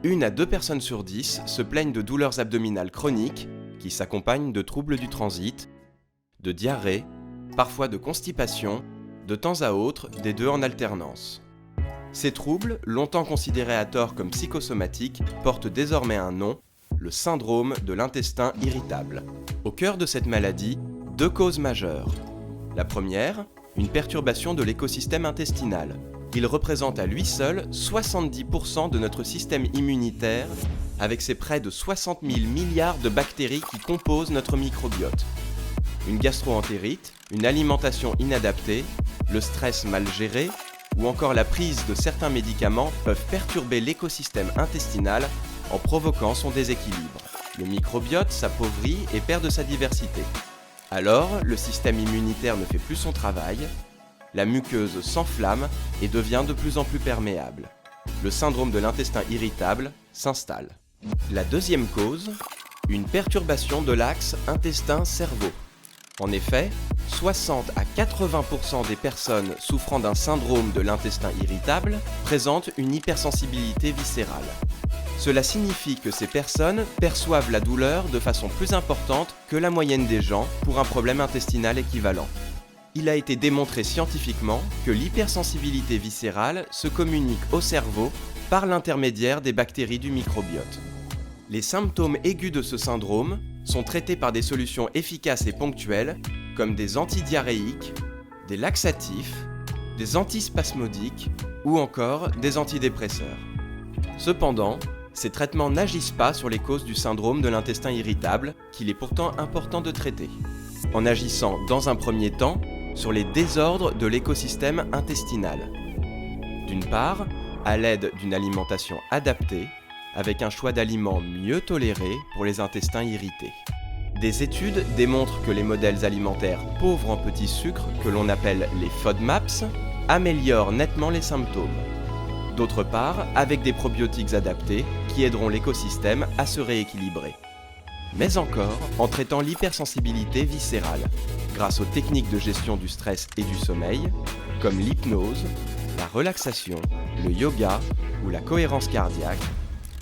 1 à 2 personnes sur 10 se plaignent de douleurs abdominales chroniques qui s'accompagnent de troubles du transit, de diarrhée, parfois de constipation, de temps à autre des deux en alternance. Ces troubles, longtemps considérés à tort comme psychosomatiques, portent désormais un nom, le syndrome de l'intestin irritable. Au cœur de cette maladie, 2 causes majeures. La première, une perturbation de l'écosystème intestinal. Il représente à lui seul 70% de notre système immunitaire, avec ses près de 60 000 milliards de bactéries qui composent notre microbiote. Une gastro-entérite, une alimentation inadaptée, le stress mal géré, ou encore la prise de certains médicaments peuvent perturber l'écosystème intestinal en provoquant son déséquilibre. Le microbiote s'appauvrit et perd de sa diversité. Alors, le système immunitaire ne fait plus son travail, la muqueuse s'enflamme et devient de plus en plus perméable. Le syndrome de l'intestin irritable s'installe. La deuxième cause, une perturbation de l'axe intestin-cerveau. En effet, 60 à 80% des personnes souffrant d'un syndrome de l'intestin irritable présentent une hypersensibilité viscérale. Cela signifie que ces personnes perçoivent la douleur de façon plus importante que la moyenne des gens pour un problème intestinal équivalent. Il a été démontré scientifiquement que l'hypersensibilité viscérale se communique au cerveau par l'intermédiaire des bactéries du microbiote. Les symptômes aigus de ce syndrome sont traités par des solutions efficaces et ponctuelles comme des antidiarrhéiques, des laxatifs, des antispasmodiques ou encore des antidépresseurs. Cependant, ces traitements n'agissent pas sur les causes du syndrome de l'intestin irritable, qu'il est pourtant important de traiter, en agissant dans un premier temps sur les désordres de l'écosystème intestinal. D'une part, à l'aide d'une alimentation adaptée, avec un choix d'aliments mieux tolérés pour les intestins irrités. Des études démontrent que les modèles alimentaires pauvres en petits sucres, que l'on appelle les FODMAPs, améliorent nettement les symptômes. D'autre part, avec des probiotiques adaptés qui aideront l'écosystème à se rééquilibrer. Mais encore en traitant l'hypersensibilité viscérale, grâce aux techniques de gestion du stress et du sommeil, comme l'hypnose, la relaxation, le yoga ou la cohérence cardiaque,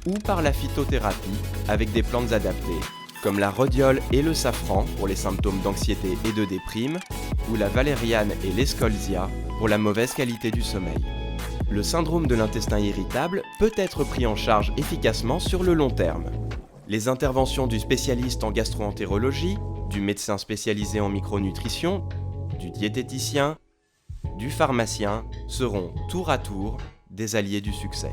ou par la phytothérapie avec des plantes adaptées, comme la rhodiole et le safran pour les symptômes d'anxiété et de déprime, ou la valériane et l'escolzia pour la mauvaise qualité du sommeil. Le syndrome de l'intestin irritable peut être pris en charge efficacement sur le long terme. Les interventions du spécialiste en gastro-entérologie, du médecin spécialisé en micronutrition, du diététicien, du pharmacien seront tour à tour des alliés du succès.